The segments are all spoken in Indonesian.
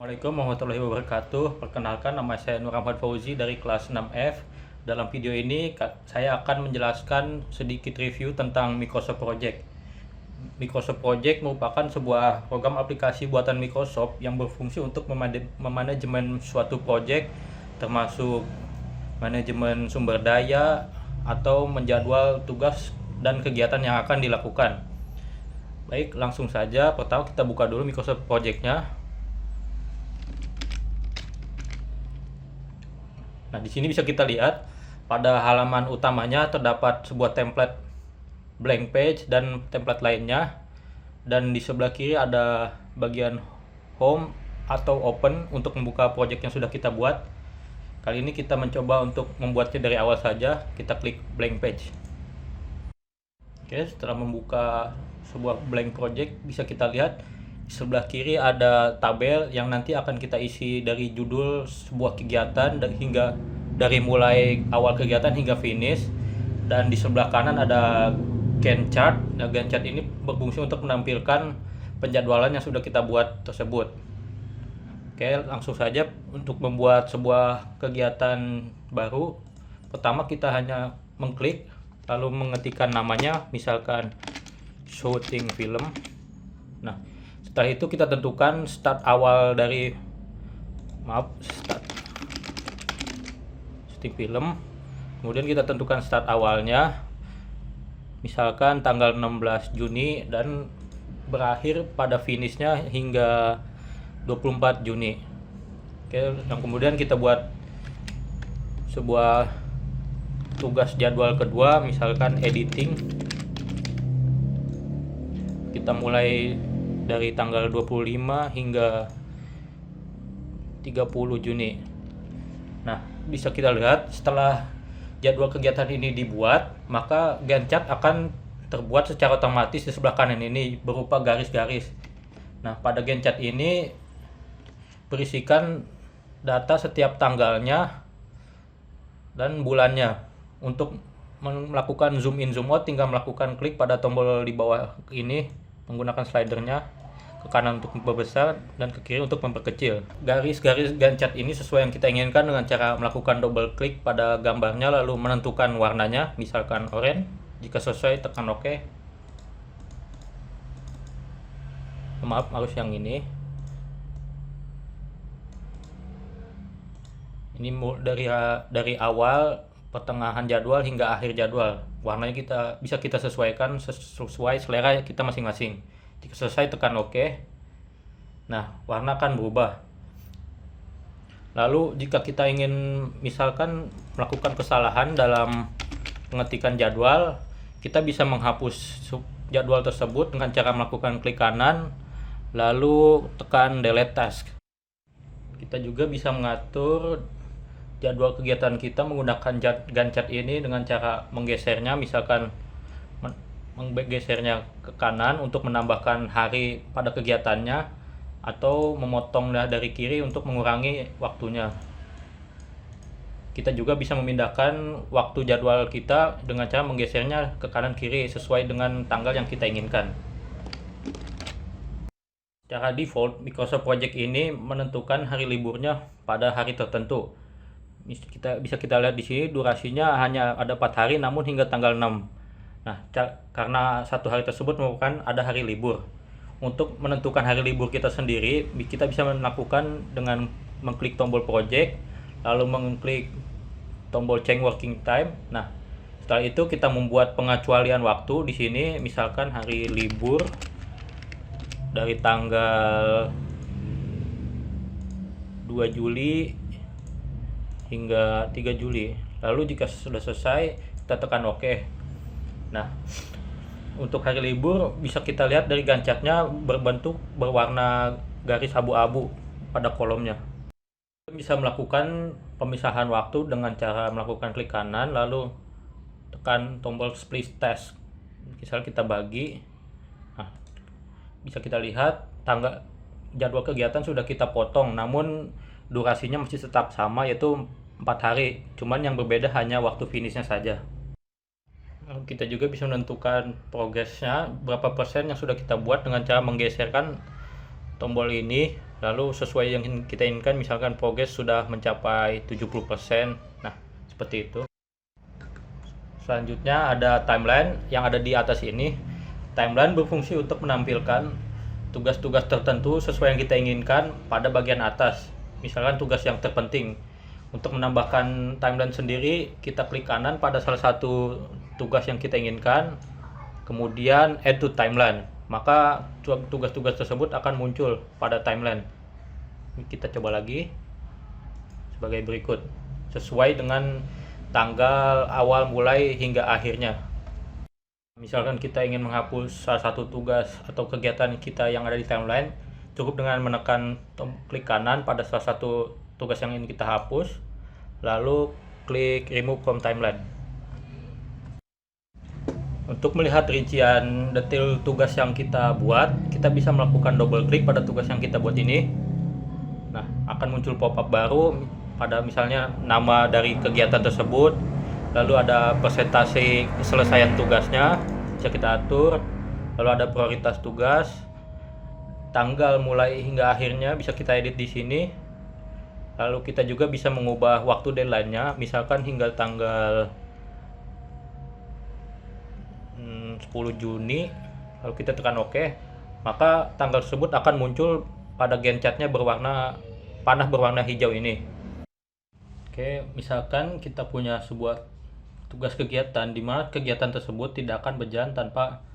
Assalamualaikum warahmatullahi wabarakatuh. Perkenalkan, nama saya Nur Ahmad Fauzi dari kelas 6F. Dalam video ini saya akan menjelaskan sedikit review tentang Microsoft Project. Microsoft Project merupakan sebuah program aplikasi buatan Microsoft yang berfungsi untuk memanajemen suatu project, termasuk manajemen sumber daya atau menjadwal tugas dan kegiatan yang akan dilakukan. Baik, langsung saja. Pertama kita buka dulu Microsoft Project-nya. Nah, di sini bisa kita lihat pada halaman utamanya terdapat sebuah template blank page dan template lainnya, dan di sebelah kiri ada bagian home atau open untuk membuka project yang sudah kita buat. Kali ini kita mencoba untuk membuatnya dari awal saja. Kita klik blank page. Oke, setelah membuka sebuah blank project, bisa kita lihat di sebelah kiri ada tabel yang nanti akan kita isi dari judul sebuah kegiatan hingga dari mulai awal kegiatan hingga finish. Dan di sebelah kanan ada Gantt chart. Nah, Gantt chart ini berfungsi untuk menampilkan penjadwalan yang sudah kita buat tersebut. Oke, langsung saja untuk membuat sebuah kegiatan baru. Pertama kita hanya mengklik lalu mengetikkan namanya, misalkan shooting film. Nah, setelah itu kita tentukan start shooting film. Kemudian kita tentukan start awalnya, misalkan tanggal 16 Juni dan berakhir pada finishnya hingga 24 Juni. Oke, yang kemudian kita buat sebuah tugas jadwal kedua, misalkan editing. Kita mulai dari tanggal 25 hingga 30 Juni. Nah, bisa kita lihat setelah jadwal kegiatan ini dibuat, maka Gantt chart akan terbuat secara otomatis di sebelah kanan ini berupa garis-garis. Nah, pada Gantt chart ini berisikan data setiap tanggalnya dan bulannya. Untuk melakukan zoom in zoom out, tinggal melakukan klik pada tombol di bawah ini menggunakan slidernya, ke kanan untuk memperbesar dan ke kiri untuk memperkecil. Garis-garis Gantt chart ini sesuai yang kita inginkan dengan cara melakukan double klik pada gambarnya lalu menentukan warnanya, misalkan oranye. Jika sesuai, tekan OK. Maaf, harus yang ini. Ini dari awal, pertengahan jadwal hingga akhir jadwal. Warnanya bisa kita sesuaikan sesuai selera kita masing-masing. Jika selesai, tekan OK. Nah, warna akan berubah. Lalu jika kita ingin misalkan melakukan kesalahan dalam pengetikan jadwal, kita bisa menghapus jadwal tersebut dengan cara melakukan klik kanan lalu tekan delete task. Kita juga bisa mengatur jadwal kegiatan kita menggunakan Gantt chart ini dengan cara menggesernya, misalkan menggesernya ke kanan untuk menambahkan hari pada kegiatannya, atau memotongnya dari kiri untuk mengurangi waktunya. Kita juga bisa memindahkan waktu jadwal kita dengan cara menggesernya ke kanan kiri sesuai dengan tanggal yang kita inginkan. Secara default, Microsoft Project ini menentukan hari liburnya pada hari tertentu. Bisa kita lihat di sini durasinya hanya ada 4 hari namun hingga tanggal 6. Nah, karena satu hari tersebut merupakan ada hari libur. Untuk menentukan hari libur kita sendiri, kita bisa melakukan dengan mengklik tombol project lalu mengklik tombol change working time. Nah, setelah itu kita membuat pengecualian waktu di sini, misalkan hari libur dari tanggal 2 Juli hingga 3 Juli. Lalu jika sudah selesai, kita tekan OK. Nah, untuk hari libur bisa kita lihat dari Gantt chart-nya berbentuk berwarna garis abu-abu pada kolomnya. Bisa melakukan pemisahan waktu dengan cara melakukan klik kanan lalu tekan tombol split task. Misal kita bagi. Nah, bisa kita lihat jadwal kegiatan sudah kita potong, namun durasinya masih tetap sama, yaitu 4 hari, cuman yang berbeda hanya waktu finishnya saja. Kita juga bisa menentukan progresnya, berapa persen yang sudah kita buat dengan cara menggeserkan tombol ini Lalu sesuai yang kita inginkan, misalkan progres sudah mencapai 70%. Nah, seperti itu. Selanjutnya ada timeline yang ada di atas ini. Timeline berfungsi untuk menampilkan tugas-tugas tertentu sesuai yang kita inginkan pada bagian atas. Misalkan tugas yang terpenting. Untuk menambahkan timeline sendiri, kita klik kanan pada salah satu tugas yang kita inginkan, kemudian add to timeline. Maka tugas-tugas tersebut akan muncul pada timeline. Kita coba lagi sebagai berikut, sesuai dengan tanggal awal mulai hingga akhirnya. Misalkan kita ingin menghapus salah satu tugas atau kegiatan kita yang ada di timeline, cukup dengan menekan klik kanan pada salah satu tugas yang ingin kita hapus, lalu klik remove from timeline. Untuk melihat rincian detail tugas yang kita buat, kita bisa melakukan double klik pada tugas yang kita buat ini. Nah, akan muncul pop-up baru pada misalnya nama dari kegiatan tersebut, lalu ada persentase keselesaian tugasnya, bisa kita atur, lalu ada prioritas tugas, tanggal mulai hingga akhirnya bisa kita edit di sini. Lalu kita juga bisa mengubah waktu deadline-nya, misalkan hingga tanggal 10 Juni, lalu kita tekan OK, maka tanggal tersebut akan muncul pada Gantt-nya panah berwarna hijau ini. Oke, misalkan kita punya sebuah tugas kegiatan di mana kegiatan tersebut tidak akan berjalan tanpa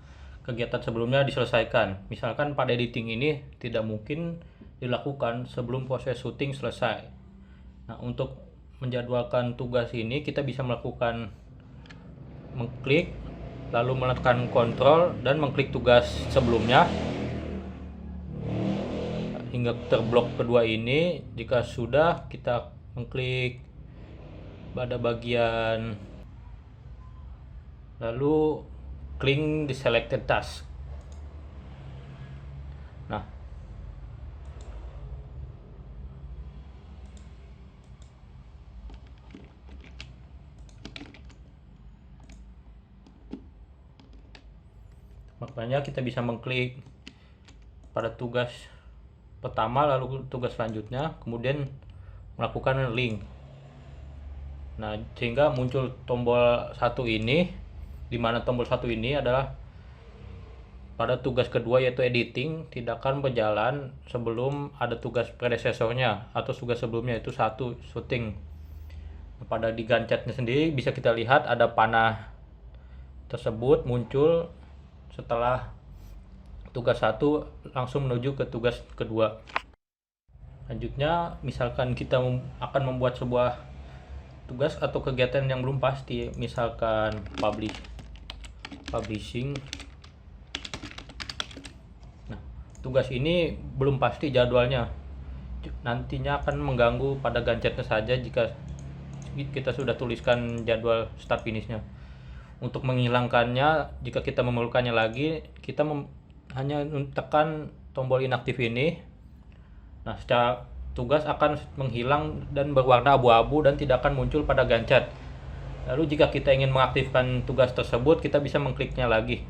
kegiatan sebelumnya diselesaikan. Misalkan pada editing ini tidak mungkin dilakukan sebelum proses syuting selesai. Nah, untuk menjadwalkan tugas ini kita bisa melakukan mengklik, lalu menekan kontrol dan mengklik tugas sebelumnya hingga terblok kedua ini. Jika sudah, kita mengklik pada bagian lalu klik di selected task. Nah, makanya kita bisa mengklik pada tugas pertama lalu tugas selanjutnya, kemudian melakukan link. Nah, sehingga muncul tombol satu ini, di mana tombol satu ini adalah pada tugas kedua yaitu editing tidak akan berjalan sebelum ada tugas predesesornya atau tugas sebelumnya itu satu syuting. Pada di Gantt-nya sendiri bisa kita lihat ada panah tersebut muncul setelah tugas satu langsung menuju ke tugas kedua. Lanjutnya, misalkan kita akan membuat sebuah tugas atau kegiatan yang belum pasti, misalkan publishing. Nah, tugas ini belum pasti jadwalnya, nantinya akan mengganggu pada Gantt-nya saja jika kita sudah tuliskan jadwal start finishnya. Untuk menghilangkannya, jika kita memerlukannya lagi, kita hanya tekan tombol inaktif ini. Nah, secara tugas akan menghilang dan berwarna abu-abu dan tidak akan muncul pada Gantt. Lalu jika kita ingin mengaktifkan tugas tersebut, kita bisa mengkliknya lagi,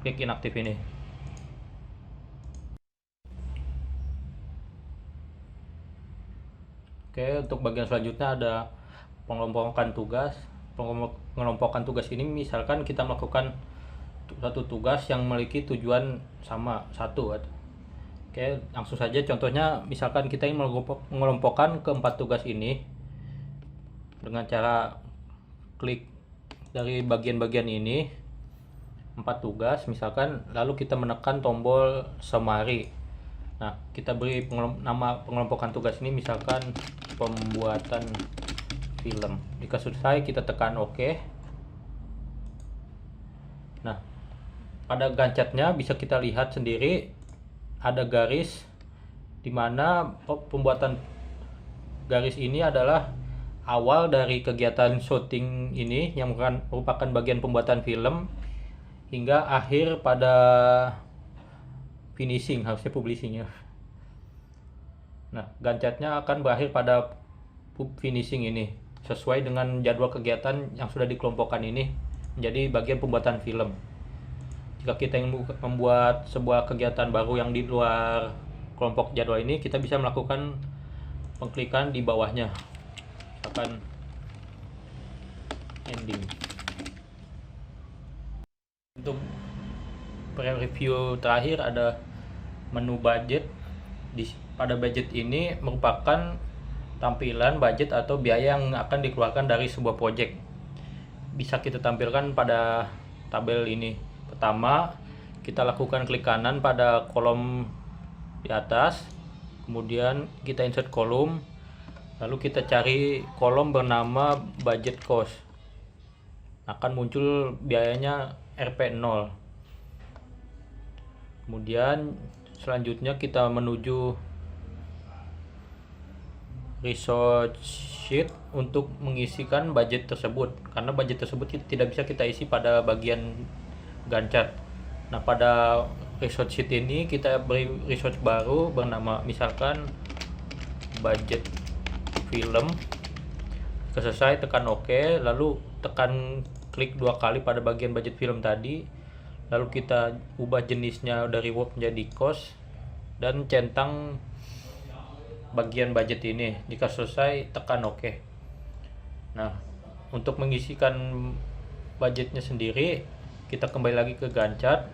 klik inaktif ini. Oke, untuk bagian selanjutnya ada pengelompokan tugas. Pengelompokan tugas ini misalkan kita melakukan satu tugas yang memiliki tujuan sama satu. Oke, langsung saja contohnya, misalkan kita ingin mengelompokkan keempat tugas ini dengan cara klik dari bagian-bagian ini 4 tugas misalkan, lalu kita menekan tombol summary. Nah, kita beri nama pengelompokan tugas ini misalkan pembuatan film. Jika selesai, kita tekan OK. Nah, pada Gantt-nya bisa kita lihat sendiri ada garis di mana pembuatan garis ini adalah awal dari kegiatan syuting ini yang merupakan bagian pembuatan film hingga akhir pada finishing, harusnya publishing ya. Nah, Gantt-nya akan berakhir pada finishing ini sesuai dengan jadwal kegiatan yang sudah dikelompokkan ini menjadi bagian pembuatan film. Jika kita ingin membuat sebuah kegiatan baru yang di luar kelompok jadwal ini kita bisa melakukan pengklikan di bawahnya, misalkan ending. Untuk preview terakhir ada menu budget. Pada budget ini merupakan tampilan budget atau biaya yang akan dikeluarkan dari sebuah project. Bisa kita tampilkan pada tabel ini. Pertama, kita lakukan klik kanan pada kolom di atas, kemudian kita insert kolom, lalu kita cari kolom bernama budget cost. Akan muncul biayanya Rp0. Kemudian selanjutnya kita menuju resource sheet untuk mengisikan budget tersebut, karena budget tersebut tidak bisa kita isi pada bagian Gantt chart. Nah, pada resource sheet ini kita beri resource baru bernama misalkan budget film. Selesai, tekan OK, lalu tekan klik 2 kali pada bagian budget film tadi, lalu kita ubah jenisnya dari work menjadi cost dan centang bagian budget ini. Jika selesai, tekan OK. Nah, untuk mengisikan budgetnya sendiri, kita kembali lagi ke Gantt chart,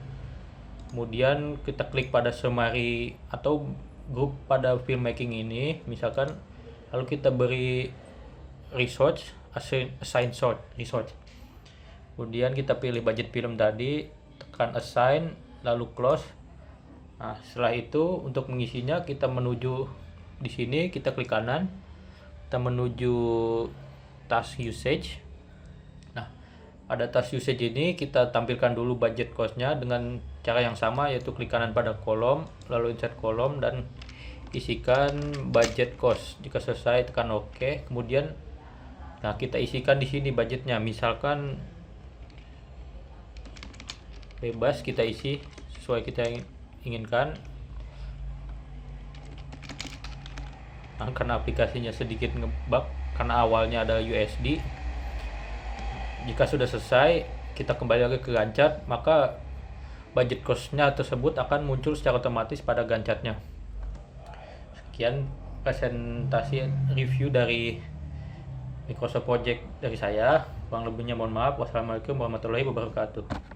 kemudian kita klik pada summary atau grup pada filmmaking ini misalkan, lalu kita beri resource, assign source resource, kemudian kita pilih budget film tadi, tekan assign lalu close. Nah, setelah itu untuk mengisinya kita menuju di sini, kita klik kanan, kita menuju task usage. Nah, pada task usage ini kita tampilkan dulu budget cost-nya dengan cara yang sama, yaitu klik kanan pada kolom, lalu insert kolom dan isikan budget cost. Jika selesai, tekan OK. Kemudian nah, kita isikan di sini budgetnya, misalkan bebas, kita isi sesuai kita inginkan. Nah, karena aplikasinya sedikit ngebug karena awalnya ada USD. Jika sudah selesai, kita kembali lagi ke Gantt chart, maka budget cost-nya tersebut akan muncul secara otomatis pada Gantt chart-nya. Sekian presentasi review dari Microsoft Project dari saya. Kurang lebihnya mohon maaf. Wassalamualaikum warahmatullahi wabarakatuh.